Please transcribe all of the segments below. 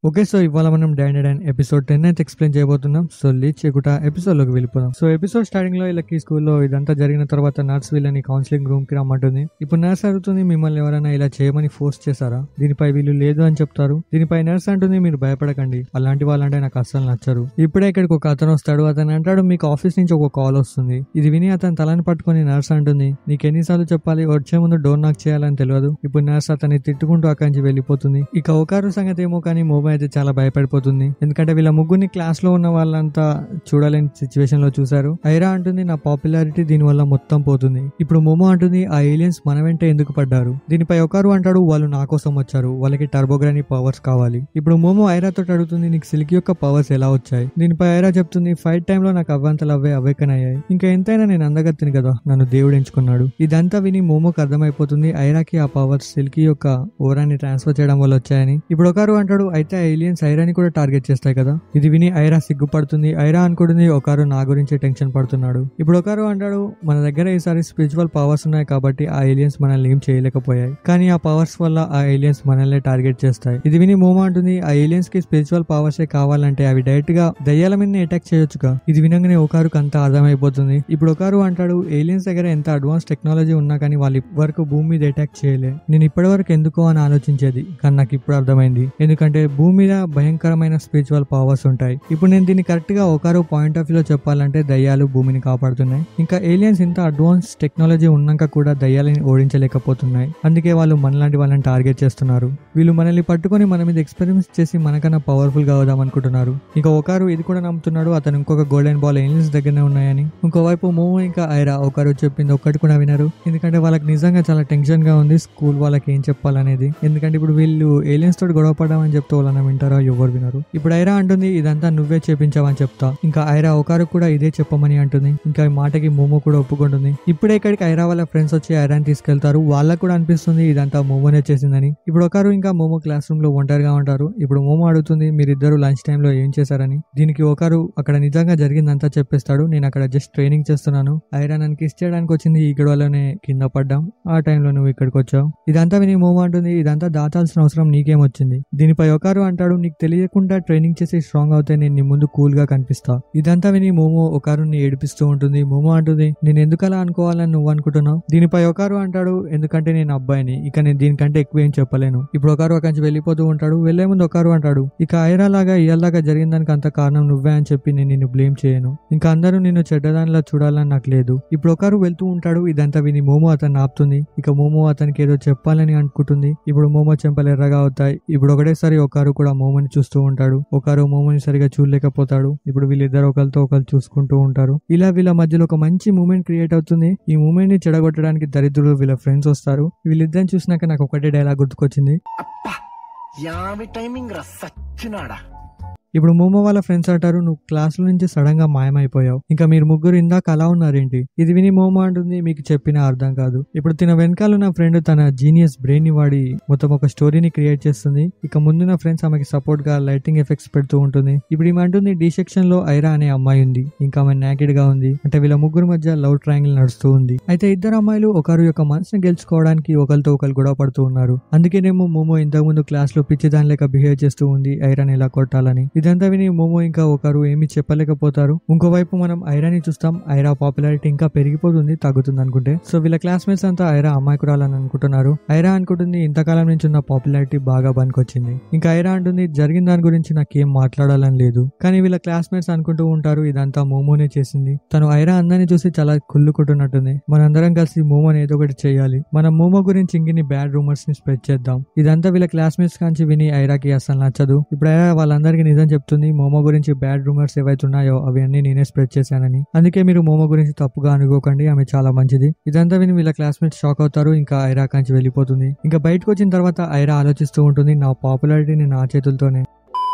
Okay, so ఇవాళ మనం don episode 10 అయితే ఎక్స్ప్లెయిన్ చేయబోతున్నాం. సో లీడ్ చేయకుండా ఎపిసోడ్ లోకి వెళ్ళిపోదాం. సో ఎపిసోడ్ స్టార్టింగ్ లో వీళ్ళకి స్కూల్లో ఇదంతా జరిగిన తర్వాత నర్స్ వీళ్ళని కౌన్సిలింగ్ రూమ్ కి రమ్మంటుంది. ఇప్పుడు నర్స్ అడుగుతుంది, మిమ్మల్ని ఎవరైనా ఇలా చేయమని ఫోర్స్ చేశారా? దీనిపై వీళ్ళు లేదు అని చెప్తారు. దీనిపై నర్స్ అంటుంది, మీరు భయపడకండి, అలాంటి వాళ్ళంటే నాకు అస్సలు నచ్చరు. ఇప్పుడే ఇక్కడికి ఒక అతను వస్తాడు. అతను అంటాడు, మీకు ఆఫీస్ నుంచి ఒక కాల్ వస్తుంది. ఇది విని అతను తలని పట్టుకుని నర్స్ అంటుంది, నీకు ఎన్నిసార్లు చెప్పాలి, వచ్చే ముందు డోర్ నాక్ చేయాలని తెలియదు. ఇప్పుడు నర్స్ అతన్ని తిట్టుకుంటూ అక్కడి నుంచి వెళ్ళిపోతుంది. ఇక ఒకరు సంగతి ఏమో కానీ మోమో అయితే చాలా భయపడిపోతుంది. ఎందుకంటే వీళ్ళ ముగ్గురిని క్లాస్ లో ఉన్న వాళ్ళంతా చూడలేని సిచ్యువేషన్ లో చూసారు. ఐరా అంటుంది, నా పాపులారిటీ దీని వల్ల మొత్తం పోతుంది. ఇప్పుడు మోమో అంటుంది, ఆ ఏలియన్స్ మన వెంట ఎందుకు పడ్డారు? దీనిపై ఒకరు అంటాడు, వాళ్ళు నా కోసం వచ్చారు, వాళ్ళకి టర్బోగ్రాని పవర్స్ కావాలి. ఇప్పుడు మోమో ఐరాతో అడుగుతుంది, నీకు సిల్క్ యొక్క పవర్స్ ఎలా వచ్చాయి? దీనిపై ఐరా చెప్తుంది, ఫైట్ టైమ్ లో నాకు అవ్వంతలు అవే అవేకన్ అయ్యాయి. ఇంకా ఎంతైనా నేను అందగత్తిని కదా, నన్ను దేవుడు ఎంచుకున్నాడు. ఇదంతా విని మోమోకి అర్థమైపోతుంది, ఐరాకి ఆ పవర్స్ సిల్క్ యొక్క ఓరాన్ని ట్రాన్స్ఫర్ చేయడం వల్ల వచ్చాయని. ఇప్పుడు ఒకరు అంటాడు, అయితే ఏలియన్స్ ఐరాని కూడా టార్గెట్ చేస్తాయి కదా. ఇది విని ఐరా సిగ్గుపడుతుంది. ఐరా అనుకుంటుంది, ఒకరు నా గురించి టెన్షన్ పడుతున్నాడు. ఇప్పుడు ఒకరు అంటాడు, మన దగ్గర ఈసారి స్పిరిచువల్ పవర్స్ ఉన్నాయి కాబట్టి ఆ ఏలియన్స్ మనల్ని ఏం చేయలేకపోయాయి, కానీ ఆ పవర్స్ వల్ల ఆ ఏలియన్స్ మనల్ని టార్గెట్ చేస్తాయి. ఇది విని మోమో అంటుంది, ఆ ఏలియన్స్ కి స్పిరిచువల్ పవర్స్ కావాలంటే అవి డైరెక్ట్ గా దయ్యాల మీద అటాక్ చేయొచ్చుగా. ఇది వినగానే ఒకరికి అంతా అర్థమైపోతుంది. ఇప్పుడు ఒకరు అంటాడు, ఏలియన్స్ దగ్గర ఎంత అడ్వాన్స్ టెక్నాలజీ ఉన్నా కానీ వాళ్ళు వరకు భూమి మీద అటాక్ చేయలే. నేను ఇప్పటి వరకు ఎందుకో అని ఆలోచించేది, కానీ నాకు ఇప్పుడు అర్థమైంది. ఎందుకంటే భూమి మీద భయంకరమైన స్పిరిచువల్ పవర్స్ ఉంటాయి. ఇప్పుడు నేను దీన్ని కరెక్ట్ గా ఒకరు పాయింట్ ఆఫ్ వ్యూ లో చెప్పాలంటే దయ్యాలు భూమిని కాపాడుతున్నాయి. ఇంకా ఏలియన్స్ ఇంత అడ్వాన్స్ టెక్నాలజీ ఉన్నాక కూడా దయ్యాలని ఓడించలేకపోతున్నాయి. అందుకే వాళ్ళు మనలాంటి వాళ్ళని టార్గెట్ చేస్తున్నారు. వీళ్ళు మనల్ని పట్టుకొని మన మీద ఎక్స్పెరిమెంట్స్ చేసి మనకన్నా పవర్ఫుల్ గా అవుదాం అనుకుంటున్నారు. ఇంకా ఒకరు ఇది కూడా నమ్ముతున్నాడు, అతను ఇంకొక గోల్డెన్ బాల్ ఏలియన్స్ దగ్గరనే ఉన్నాయని. ఇంకోవైపు మోమో ఇంకా ఐరా ఒకరు చెప్పింది ఒక్కటి కూడా వినరు. ఎందుకంటే వాళ్ళకి నిజంగా చాలా టెన్షన్ గా ఉంది స్కూల్ వాళ్ళకి ఏం చెప్పాలనేది. ఎందుకంటే ఇప్పుడు వీళ్ళు ఏలియన్స్ తోటి గొడవ పడ్డామని చెప్తే వాళ్ళని వింటారో ఎవరు వినరు. ఇప్పుడు ఐరా అంటుంది, ఇదంతా నువ్వే చేపించావని చెప్తా. ఇంకా ఐరా ఒకరు కూడా ఇదే చెప్పమని అంటుంది. ఇంకా ఈ మాటకి మోమో కూడా ఒప్పుకుంటుంది. ఇప్పుడే ఇక్కడికి ఐరా వాళ్ళ ఫ్రెండ్స్ వచ్చి ఐరాని తీసుకెళ్తారు. వాళ్ళకు కూడా అనిపిస్తుంది ఇదంతా మోమోనే చేసిందని. ఇప్పుడు ఒకరు ఇంకా మోమో క్లాస్ రూమ్ లో ఒంటరిగా ఉంటారు. ఇప్పుడు మోమో అడుగుతుంది, మీరిద్దరు లంచ్ టైమ్ లో ఏం చేశారని. దీనికి ఒకరు అక్కడ నిజంగా జరిగిందంతా చెప్పేస్తాడు. నేను అక్కడ జస్ట్ ట్రైనింగ్ చేస్తున్నాను, ఐరా నన్ను కిస్ చేయడానికి వచ్చింది, ఈ గొడవలోనే కింద పడ్డాం, ఆ టైంలో నువ్వు ఇక్కడికి వచ్చావు. ఇదంతా విని మోమో అంటుంది, ఇదంతా దాచాల్సిన అవసరం నీకేం వచ్చింది? దీనిపై ఒకరు అంటాడు, నీకు తెలియకుండా ట్రైనింగ్ చేసి స్ట్రాంగ్ అవుతే నేను నీ ముందు కూల్ గా కనిపిస్తా. ఇదంతా విని మోమో ఒకరుని ఏడిపిస్తూ ఉంటుంది. మోమో అంటుంది, నేను ఎందుకు అలా అనుకోవాలని నువ్వు అనుకుంటున్నావు? దీనిపై ఒకరు అంటాడు, ఎందుకంటే నేను అబ్బాయిని, ఇక నేను దీనికంటే ఎక్కువ ఏం చెప్పలేను. ఇప్పుడు ఒకరు అక్కడి నుంచి వెళ్ళిపోతూ ఉంటాడు. వెళ్లే ముందు ఒకరు అంటాడు, ఇక ఐరా లాగా ఇయ్యాలాగా జరిగిన దానికి అంత కారణం నువ్వే అని చెప్పి నేను నిన్ను బ్లేమ్ చేయను. ఇంకా అందరూ నిన్ను చెడ్డదానిలా చూడాలని నాకు లేదు. ఇప్పుడు ఒకరు వెళ్తూ ఉంటాడు. ఇదంతా విని మోమో అతన్ని ఆపుతుంది. ఇక మోమో అతనికి ఏదో చెప్పాలని అనుకుంటుంది. ఇప్పుడు మోమో చెంపలు ఎర్రగా అవుతాయి. ఇప్పుడు ఒకటేసారి ఒకరు కూడా మోమోని చూస్తూ ఉంటాడు. ఒకరు మోమోని సరిగా చూడలేకపోతాడు. ఇప్పుడు వీళ్ళిద్దరు ఒకరితో ఒకరు చూసుకుంటూ ఉంటారు. ఇలా వీళ్ళ మధ్యలో ఒక మంచి మూమెంట్ క్రియేట్ అవుతుంది. ఈ మూమెంట్ ని చెడగొట్టడానికి దరిద్రులు వీళ్ళ ఫ్రెండ్స్ వస్తారు. వీళ్ళిద్దరిని చూసినాక నాకు ఒకటే డైలాగ్ గుర్తుకొచ్చింది, ఇప్పుడు మోమో వాళ్ళ ఫ్రెండ్స్ అంటారు, నువ్వు క్లాస్ లో నుంచి సడన్ గా మాయమైపోయావు, ఇంకా మీరు ముగ్గురు ఇందాక అలా ఉన్నారేంటి? ఇది విని మోమో అంటుంది, మీకు చెప్పిన అర్థం కాదు. ఇప్పుడు తిన వెనకాల నా ఫ్రెండ్ తన జీనియస్ బ్రెయిన్ ని వాడి మొత్తం ఒక స్టోరీని క్రియేట్ చేస్తుంది. ఇక ముందు నా ఫ్రెండ్స్ ఆమెకి సపోర్ట్ గా లైటింగ్ ఎఫెక్ట్స్ పెడుతూ ఉంటుంది. ఇప్పుడు ఈమె అంటుంది, డి సెక్షన్ లో ఐరా అనే అమ్మాయి ఉంది, ఇంకా ఆమె నాకెడ్ గా ఉంది. అంటే వీళ్ళ ముగ్గురు మధ్య లవ్ ట్రయాంగిల్ నడుస్తూ ఉంది. అయితే ఇద్దరు అమ్మాయిలు ఒకరు యొక్క మనసుని గెలుచుకోవడానికి ఒకరితో ఒకరు గొడవ పడుతూ ఉన్నారు. అందుకేనేమో మోమో ఇంతకు ముందు క్లాస్ లో పిచ్చి దాని లేక బిహేవ్ చేస్తూ ఉంది ఐరాని ఎలా కొట్టాలని. ఇదంతా విని మోమో ఇంకా ఒకరు ఏమి చెప్పలేకపోతారు. ఇంకోవైపు మనం ఐరాని చూస్తాం. ఐరా పాపులారిటీ ఇంకా పెరిగిపోతుంది, తగ్గుతుంది అనుకుంటే. సో వీళ్ళ క్లాస్మేట్స్ అంతా ఐరా అమాయకురాలని అనుకుంటున్నారు. ఐరా అనుకుంటుంది, ఇంతకాలం నుంచి ఉన్న పాపులారిటీ బాగా పనికొచ్చింది. ఇంకా ఐరా అంటుంది, జరిగిన దాని గురించి నాకేం మాట్లాడాలని లేదు. కానీ వీళ్ళ క్లాస్మేట్స్ అనుకుంటూ ఉంటారు, ఇదంతా మోమోనే చేసింది. తను ఐరా అందరినీ చూసి చాలా కుళ్ళుకుంటున్నట్టుంది. మనందరం కలిసి మోమోని ఏదో ఒకటి చేయాలి. మనం మోమో గురించి ఇంకిన్ని బ్యాడ్ రూమర్స్ ని స్ప్రెడ్ చేద్దాం. ఇదంతా వీళ్ళ క్లాస్మేట్స్ కాంచి విని ఐరాకి అసలు నచ్చదు. ఇప్పుడు ఐరా వాళ్ళందరికీ నిజం చెప్తుంది, మోమో గురించి బ్యాడ్ రూమర్స్ ఏవైతున్నాయో అవన్నీ నేనే స్ప్రెడ్ చేశానని. అందుకే మీరు మోమో గురించి తప్పుగా అనుకోకండి, ఆమె చాలా మంచిది. ఇదంతా విని వీళ్ళ క్లాస్మేట్స్ షాక్ అవుతారు. ఇంకా ఐరా కాంచి వెళ్ళిపోతుంది. ఇంకా బయటకు వచ్చిన తర్వాత ఐరా ఆలోచిస్తూ ఉంటుంది, నా పాపులారిటీ నేను ఆ చేతులతోనే.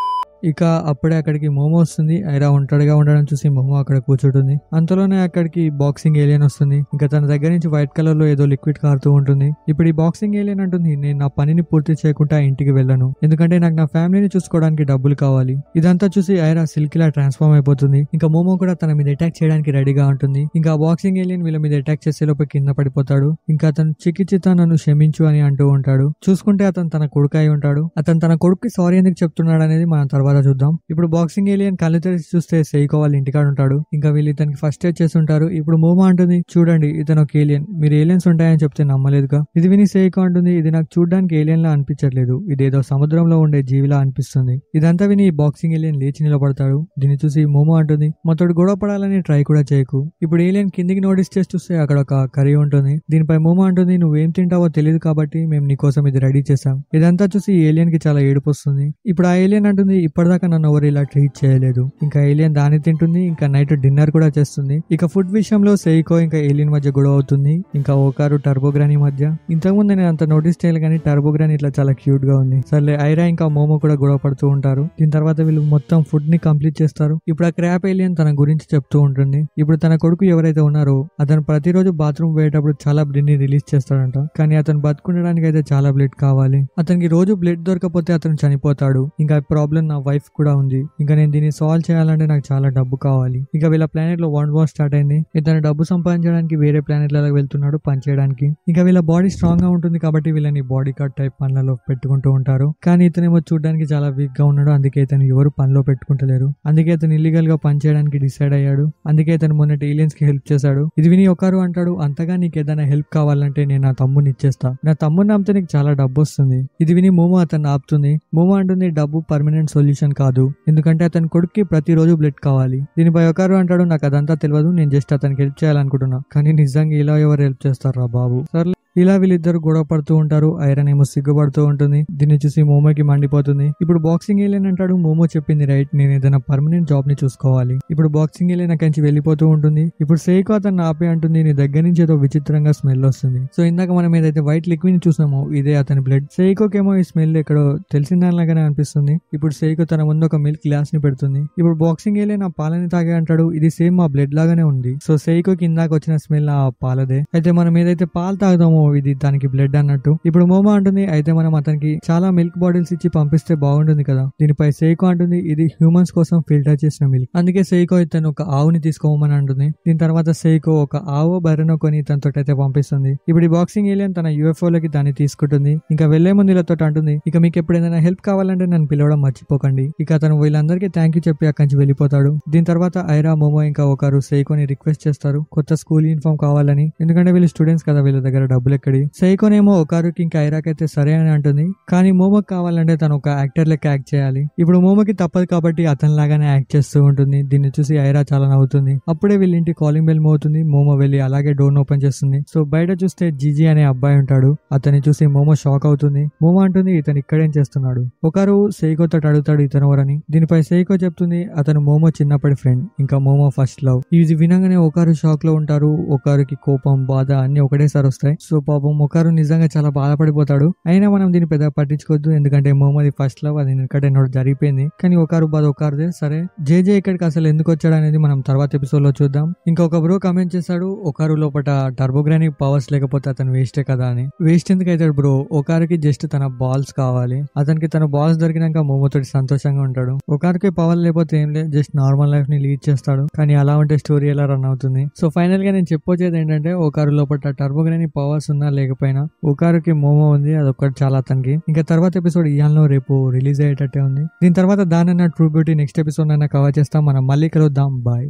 ఇక అప్పుడే అక్కడికి మోమో వస్తుంది. ఐరా ఒంటరిగా ఉండడం చూసి మోమో అక్కడ కూర్చుంటుంది. అంతలోనే అక్కడికి బాక్సింగ్ ఏలియన్ వస్తుంది. ఇంకా తన దగ్గర నుంచి వైట్ కలర్ లో ఏదో లిక్విడ్ కారుతూ ఉంటుంది. ఇప్పుడు ఈ బాక్సింగ్ ఏలియన్ అంటుంది, నేను నా పనిని పూర్తి చేయకుండా ఇంటికి వెళ్ళను, ఎందుకంటే నాకు నా ఫ్యామిలీని చూసుకోవడానికి డబ్బులు కావాలి. ఇదంతా చూసి ఐరా సిల్క్ లా ట్రాన్స్ఫార్మ్ అయిపోతుంది. ఇంకా మోమో కూడా తన మీద అటాక్ చేయడానికి రెడీగా ఉంటుంది. ఇంకా బాక్సింగ్ ఏలియన్ వీళ్ళ మీద అటాక్ చేసే లోపు కింద పడిపోతాడు. ఇంకా అతను చికిచిత నన్ను క్షమించు అని అంటూ ఉంటాడు. చూసుకుంటే అతను తన కొడుకు అయి ఉంటాడు. అతను తన కొడుకుకి సారీ ఎందుకు చెప్తున్నాడు అనేది మనం తర్వాత చూద్దాం. ఇప్పుడు బాక్సింగ్ ఏలియన్ కళ్ళు తెరిచి చూస్తే సెయికో వాళ్ళ ఇంటికాడ ఉంటాడు. ఇంకా వీళ్ళు ఇతనికి ఫస్ట్ ఎయిడ్ చేస్తుంటారు. ఇప్పుడు మోమో అంటుంది, చూడండి ఇతను ఒక ఏలియన్, మీరు ఏలియన్స్ ఉంటాయని చెప్తే నమ్మలేదుగా. ఇది విని సెయికో అంటుంది, ఇది నాకు చూడడానికి ఏలియన్ లా అనిపించట్లేదు, ఇదేదో సముద్రంలో ఉండే జీవిలా అనిపిస్తుంది. ఇదంతా విని బాక్సింగ్ ఏలియన్ లేచి నిలబడతాడు. దీన్ని చూసి మోమో అంటుంది, మాతోడు గొడవ పడాలని ట్రై కూడా చేయకు. ఇప్పుడు ఏలియన్ కిందికి నోటీస్ చేసి చూస్తే అక్కడ ఒక కర్రీ ఉంటుంది. దీనిపై మోమో అంటుంది, నువ్వేం తింటావో తెలియదు కాబట్టి మేము నీకోసం ఇది రెడీ చేసాం. ఇదంతా చూసి ఏలియన్ కి చాలా ఏడుపు వస్తుంది. ఇప్పుడు ఆ ఏలియన్ అంటుంది, ఇప్పటిదాకా నన్ను ఎవరు ఇలా ట్రీట్ చేయలేదు. ఇంకా ఏలియన్ దాన్ని తింటుంది. ఇంకా నైట్ డిన్నర్ కూడా చేస్తుంది. ఇక ఫుడ్ విషయంలో సెయికో ఇంకా ఏలియన్ మధ్య గొడవ అవుతుంది. ఇంకా ఓకారు టర్బోగ్రానీ మధ్య. ఇంతకుముందు నేను అంత నోటీస్ చేయాలి కానీ టర్బోగ్రానీ ఇట్లా చాలా క్యూట్ గా ఉంది. సర్లే ఐరా ఇంకా మోమో కూడా గొడవ పడుతూ ఉంటారు. దీని తర్వాత వీళ్ళు మొత్తం ఫుడ్ ని కంప్లీట్ చేస్తారు. ఇప్పుడు ఆ క్రాప్ ఏలియన్ తన గురించి చెప్తూ ఉంటుంది. ఇప్పుడు తన కొడుకు ఎవరైతే ఉన్నారో అతను ప్రతిరోజు బాత్రూమ్ పోయేటప్పుడు చాలా బ్లడ్ ని రిలీజ్ చేస్తాడంట. కానీ అతను బతుకుండడానికి అయితే చాలా బ్లడ్ కావాలి. అతనికి రోజు బ్లడ్ దొరకపోతే అతను చనిపోతాడు. ఇంకా ప్రాబ్లం నా వైఫ్ కూడా ఉంది. ఇంకా నేను దీన్ని సాల్వ్ చేయాలంటే నాకు చాలా డబ్బు కావాలి. ఇంకా వీళ్ళ ప్లానెట్ లో వరల్డ్ వార్ స్టార్ట్ అయింది. ఇతను డబ్బు సంపాదించడానికి వేరే ప్లానెట్లలో వెళ్తున్నాడు పని చేయడానికి. ఇంకా వీళ్ళ బాడీ స్ట్రాంగ్ గా ఉంటుంది కాబట్టి వీళ్ళని బాడీ కార్డ్ టైప్ పనులలో పెట్టుకుంటూ ఉంటారు. కానీ ఇతనేమో చూడడానికి చాలా వీక్ గా ఉన్నాడు. అందుకే ఇతను ఎవరు పనిలో పెట్టుకుంటలేరు. అందుకే ఇతను ఇల్లీగల్ గా పని చేయడానికి డిసైడ్ అయ్యాడు. అందుకే ఇతను మొన్నటి ఏలియన్స్ కి హెల్ప్ చేశాడు. ఇది విని ఒకరు అంటాడు, అంతగా నీకు ఏదైనా హెల్ప్ కావాలంటే నేను నా తమ్ముని ఇచ్చేస్తా, నా తమ్ముని నమ్మితే నీకు చాలా డబ్బు వస్తుంది. ఇది విని మోమో అతను ఆపుతుంది. మోమో అంటుంది, డబ్బు పర్మనెంట్ సొల్యూషన్ కాదు, ఎందుకంటే అతని కొడుక్కి ప్రతిరోజు బ్లడ్ కావాలి. దీనిపై ఒకరు అంటాడు, నాకు అదంతా తెలియదు, నేను జస్ట్ అతనికి హెల్ప్ చేయాలనుకుంటున్నా. కానీ నిజంగా ఇలా ఎవరు హెల్ప్ చేస్తారా బాబు. సర్లే ఇలా వీళ్ళిద్దరు గొడవ పడుతూ ఉంటారు. ఐరన్ ఏమో సిగ్గుపడుతూ ఉంటుంది. దీన్ని చూసి మోమోకి మండిపోతుంది. ఇప్పుడు బాక్సింగ్ ఏలియన్ అంటాడు, మోమో చెప్పింది రైట్, నేను ఏదైనా పర్మనెంట్ జాబ్ ని చూసుకోవాలి. ఇప్పుడు బాక్సింగ్ ఏలియన్ అక్కడి నుంచి వెళ్ళిపోతూ ఉంటుంది. ఇప్పుడు సెయికో అతను ఆపి అంటుంది, నీ దగ్గర నుంచి ఏదో విచిత్రంగా స్మెల్ వస్తుంది. సో ఇందాక మనం ఏదైతే వైట్ లిక్విడ్ ని చూసామో ఇదే అతని బ్లడ్. సెయికోకేమో ఈ స్మెల్ ఎక్కడో తెలిసిన దానిలాగానే అనిపిస్తుంది. ఇప్పుడు సెయికో తన ముందు ఒక మిల్క్ గ్లాస్ ని పెడుతుంది. ఇప్పుడు బాక్సింగ్ ఏలియన్ ఆ పాలని తాగే అంటాడు, ఇది సేమ్ మా బ్లడ్ లాగానే ఉంది. సో సెయికోకి ఇందాక వచ్చిన స్మెల్ ఆ పాలదే. అయితే మనం ఏదైతే పాలు తాగుదామో ఇది దానికి బ్లడ్ అన్నట్టు. ఇప్పుడు మోమో అంటుంది, అయితే మనం అతనికి చాలా మిల్క్ బాటిల్స్ ఇచ్చి పంపిస్తే బాగుంటుంది కదా. దీనిపై సెయికో అంటుంది, ఇది హ్యూమన్స్ కోసం ఫిల్టర్ చేసిన మిల్క్, అందుకే సెయికో ఇతను ఒక ఆవుని తీసుకోమని అంటుంది. దీని తర్వాత సెయికో ఒక ఆవు బర్రెను కొని తనతో అయితే పంపిస్తుంది. ఇప్పుడు ఈ బాక్సింగ్ ఏలియన్ తన UFO లోకి దాన్ని తీసుకుంటుంది. ఇంకా వెళ్లే ముందు వీళ్ళతో అంటుంది, ఇక మీకు ఎప్పుడైనా హెల్ప్ కావాలంటే నన్ను పిలవడం మర్చిపోకండి. ఇక అతను వీళ్ళందరికీ థ్యాంక్ యూ చెప్పి అక్కడి నుంచి వెళ్ళిపోతాడు. దీని తర్వాత ఐరా, మోమో ఇంకా ఒకరు సెయికోని రిక్వెస్ట్ చేస్తారు కొత్త స్కూల్ యూనిఫామ్ కావాలని. ఎందుకంటే వీళ్ళు స్టూడెంట్స్ కదా, వీళ్ళ దగ్గర డబ్బులు ఎక్కడి. సెయికోనేమో ఒకరికి ఇంకా ఐరాకి అయితే సరే అని అంటుంది. కానీ మోమోకి కావాలంటే తను ఒక యాక్టర్ లెక్క యాక్ట్ చేయాలి. ఇప్పుడు మోమోకి తప్పదు కాబట్టి అతని లాగానే యాక్ట్ చేస్తూ ఉంటుంది. దీన్ని చూసి ఐరా చాలా నవ్వుతుంది. అప్పుడే వీళ్ళ ఇంటి కాలింగ్ బెల్ మోగుతుంది. మోమో వెళ్ళి అలాగే డోర్ ఓపెన్ చేస్తుంది. సో బయట చూస్తే జీజీ అనే అబ్బాయి ఉంటాడు. అతన్ని చూసి మోమో షాక్ అవుతుంది. మోమో అంటుంది, ఇతను ఇక్కడేం చేస్తున్నాడు. ఒకరు సెయికోతో అడుగుతాడు ఇతను ఎవరని. దీనిపై సెయికో చెప్తుంది, అతను మోమో చిన్నప్పటి ఫ్రెండ్, ఇంకా మోమో ఫస్ట్ లవ్. ఇది వినగానే ఒకరు షాక్ లో ఉంటారు. ఒకరికి కోపం, బాధ అన్ని ఒకటేసారి వస్తాయి. సో పాపం ఒకరు నిజంగా చాలా బాధపడిపోతాడు. అయినా మనం దీన్ని పెద్ద పట్టించుకోవద్దు, ఎందుకంటే మోమోది ఫస్ట్ లవ్, అది ఎందుకంటే జరిగిపోయింది. కానీ ఒకరు బాధ ఒకరిదే. సరే జేజే ఇక్కడికి అసలు ఎందుకు వచ్చాడు అనేది మనం తర్వాత ఎపిసోడ్ లో చూద్దాం. ఇంకొక బ్రో కామెంట్ చేశాడు, ఒకరు లోపల టర్బోగ్రానిక్ పవర్స్ లేకపోతే అతను వేస్టే కదా అని. వేస్ట్ ఎందుకు అవుతాడు బ్రో, ఒకరికి జస్ట్ తన బాల్స్ కావాలి. అతనికి తన బాల్స్ దొరికినాక మోమోతోటి సంతోషంగా ఉంటాడు. ఒకరికి పవర్ లేకపోతే ఏం లేదు, జస్ట్ నార్మల్ లైఫ్ ని లీడ్ చేస్తాడు. కానీ అలా ఉంటే స్టోరీ ఎలా రన్ అవుతుంది. సో ఫైనల్ గా నేను చెప్పొచ్చేది ఏంటంటే, ఒకరు లోపల టర్బోగ్రానిక్ పవర్స్ ఉన్నా లేకపోయినా ఒకరికి మోమో ఉంది, అదొక్కటి చాలా అతనికి. ఇంకా తర్వాత ఎపిసోడ్ ఇయాల్లో రేపు రిలీజ్ అయ్యేటట్టే ఉంది. దీని తర్వాత దానన్నా ట్రూ బ్యూటీ నెక్స్ట్ ఎపిసోడ్ అయినా కవర్ చేస్తాం. మనం మళ్ళీ కలుద్దాం. బాయ్.